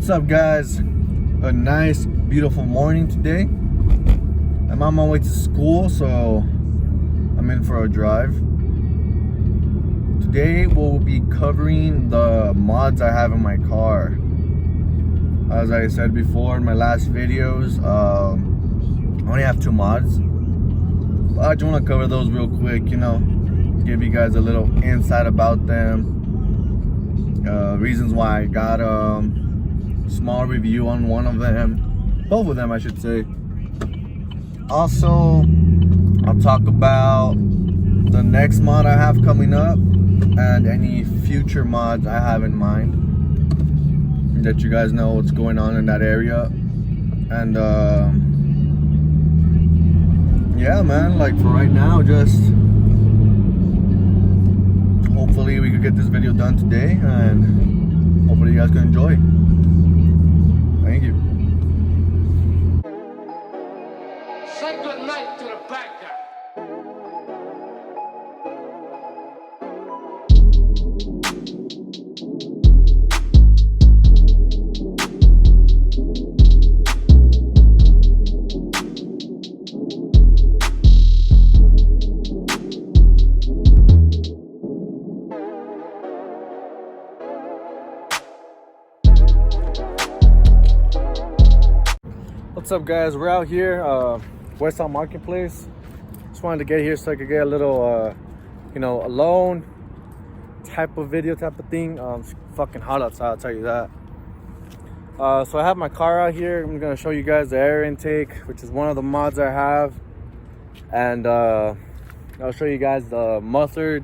What's up, guys? A nice beautiful morning today. I'm on my way to school, so I'm in for a drive. Today we'll be covering the mods I have in my car. As I said before in my last videos, I only have 2 mods, but I just want to cover those real quick, you know, give you guys a little insight about them, reasons why I got small review on one of them, both of them I should say. Also, I'll talk about the next mod I have coming up and any future mods I have in mind, let you guys know what's going on in that area. And yeah, man, like for right now, just hopefully we could get this video done today, and hopefully you guys can enjoy. Thank you. Say good night to the bad guy. What's up, guys? We're out here, Westside Marketplace. Just wanted to get here so I could get a little, you know, alone type of video, type of thing. It's fucking hot outside, I'll tell you that. So I have my car out here. I'm gonna show you guys the air intake, which is one of the mods I have, and I'll show you guys the muffler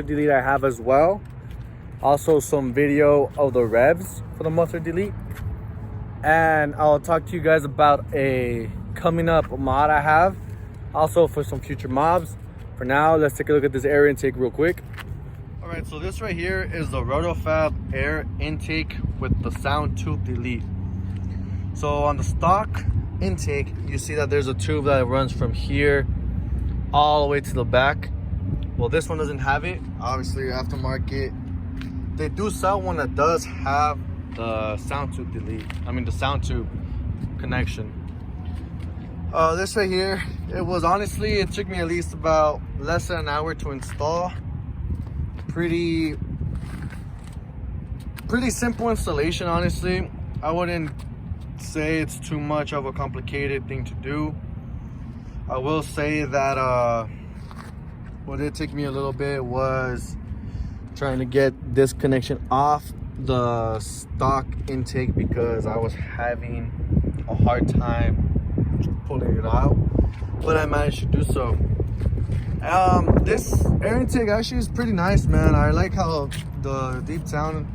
delete I have as well. Also, some video of the revs for the muffler delete. And I'll talk to you guys about a coming up mod I have, also for some future mobs. For now, let's take a look at this air intake real quick. All right, so this right here is the Rotofab air intake with the sound tube delete. So on the stock intake, you see that there's a tube that runs from here all the way to the back. Well, this one doesn't have it. Obviously, aftermarket. They do sell one that does have the sound tube delete, the sound tube connection. This right here, it took me at least about less than an hour to install. Pretty simple installation, honestly. I wouldn't say it's too much of a complicated thing to do. I will say that what did take me a little bit was trying to get this connection off the stock intake, because I was having a hard time pulling it out, but I managed to do so. This air intake actually is pretty nice, man. I like how the deep tone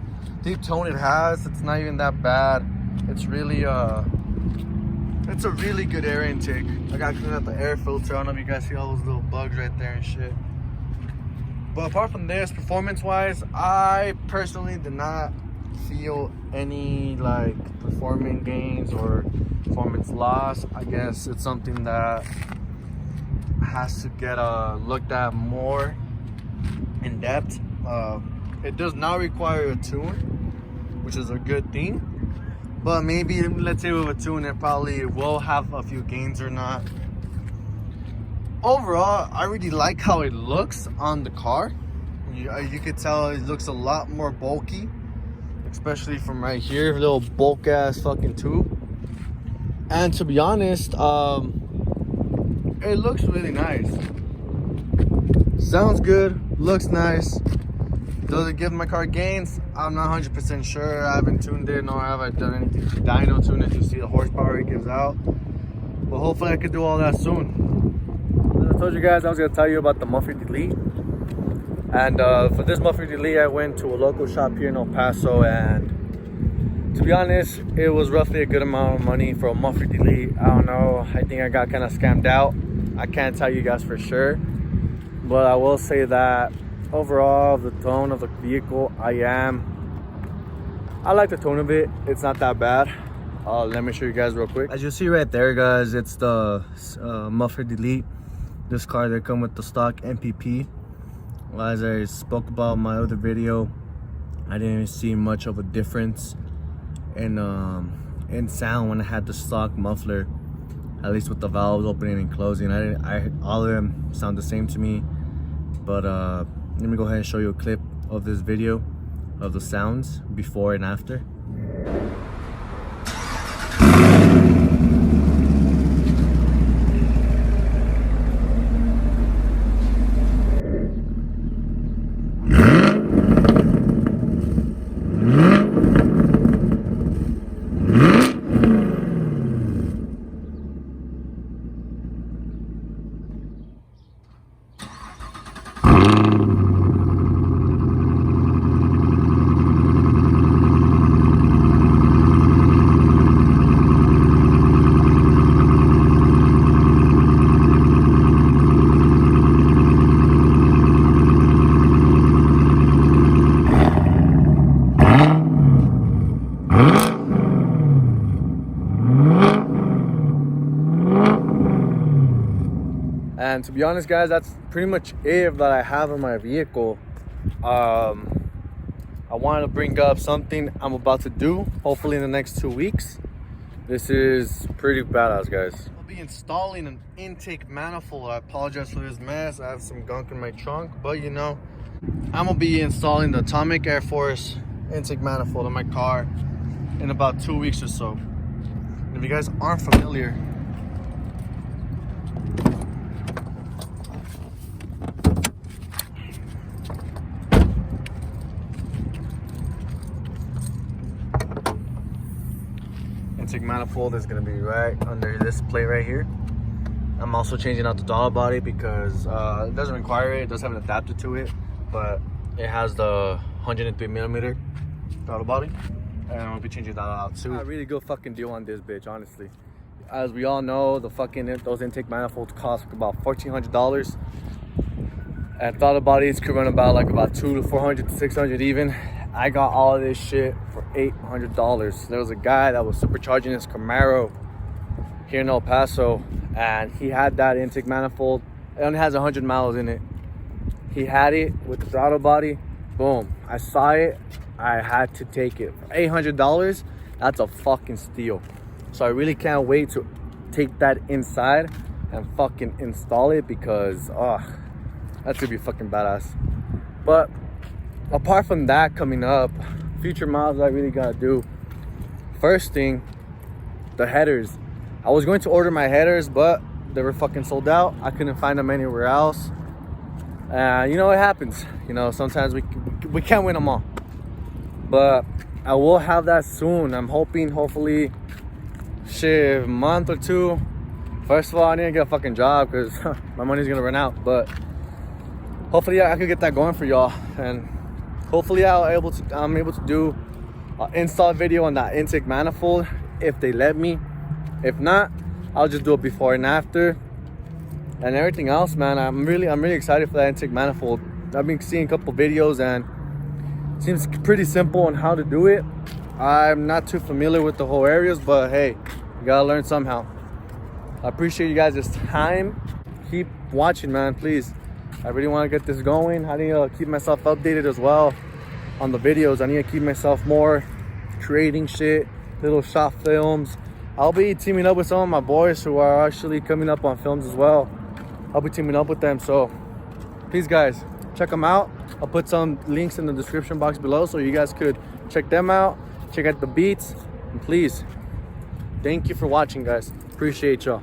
it has. It's not even that bad. It's really it's a really good air intake. I got to clean out the air filter. I don't know if you guys see all those little bugs right there and shit. But apart from this, performance-wise, I personally did not feel any like performance gains or performance loss. I guess it's something that has to get looked at more in depth. It does not require a tune, which is a good thing. But maybe, let's say with a tune, it probably will have a few gains or not. Overall, I really like how it looks on the car. You could tell it looks a lot more bulky, especially from right here, little bulk ass fucking tube. And to be honest, it looks really nice. Sounds good, looks nice. Does it give my car gains? I'm not 100% sure. I haven't tuned it, nor have I done anything to dyno tune it to see the horsepower it gives out. But hopefully I could do all that soon. I told you guys I was going to tell you about the muffler delete. And for this muffler delete, I went to a local shop here in El Paso, and to be honest, it was roughly a good amount of money for a muffler delete. I don't know, I think I got kind of scammed out. I can't tell you guys for sure, but I will say that overall, the tone of the vehicle, I like the tone of it. It's not that bad. Let me show you guys real quick. As you see right there, guys, it's the muffler delete. This car, they come with the stock MPP. As I spoke about in my other video, I didn't see much of a difference in sound when I had the stock muffler, at least with the valves opening and closing. All of them sound the same to me. But let me go ahead and show you a clip of this video of the sounds before and after. And to be honest, guys, that's pretty much it that I have in my vehicle. I wanted to bring up something I'm about to do, hopefully in the next 2 weeks. This is pretty badass, guys. I'll be installing an intake manifold. I apologize for this mess. I have some gunk in my trunk, but you know, I'm gonna be installing the Atomic Air Force intake manifold in my car in about 2 weeks or so. And if you guys aren't familiar, intake manifold is going to be right under this plate right here. I'm also changing out the throttle body because it doesn't require it. It does have an adapter to it, but it has the 103mm throttle body, and I'm gonna be changing that out too. A really good fucking deal on this bitch, honestly. As we all know, those intake manifolds cost about $1,400, and throttle bodies could run about $200 to $400 to $600 even. I got all of this shit for $800. There was a guy that was supercharging his Camaro here in El Paso, and he had that intake manifold. It only has 100 miles in it. He had it with the throttle body. Boom. I saw it. I had to take it. For $800, that's a fucking steal. So I really can't wait to take that inside and fucking install it, because that's gonna be fucking badass. But apart from that, coming up, future miles I really gotta do. First thing, the headers. I was going to order my headers, but they were fucking sold out. I couldn't find them anywhere else. You know, it happens. You know, sometimes we can't win them all. But I will have that soon. I'm hoping, hopefully, shit, a month or two. First of all, I need to get a fucking job because my money's gonna run out. But hopefully I could get that going for y'all, and hopefully I'm able to do an install video on that intake manifold if they let me. If not, I'll just do it before and after. And everything else, man, I'm really excited for that intake manifold. I've been seeing a couple videos and it seems pretty simple on how to do it. I'm not too familiar with the whole areas, but hey, you gotta learn somehow. I appreciate you guys' time. Keep watching, man, please. I really want to get this going. I need to keep myself updated as well on the videos. I need to keep myself more creating shit, little short films. I'll be teaming up with some of my boys who are actually coming up on films as well. I'll be teaming up with them, so please, guys, check them out. I'll put some links in the description box below so you guys could check them out, check out the beats, and please, thank you for watching, guys. Appreciate y'all.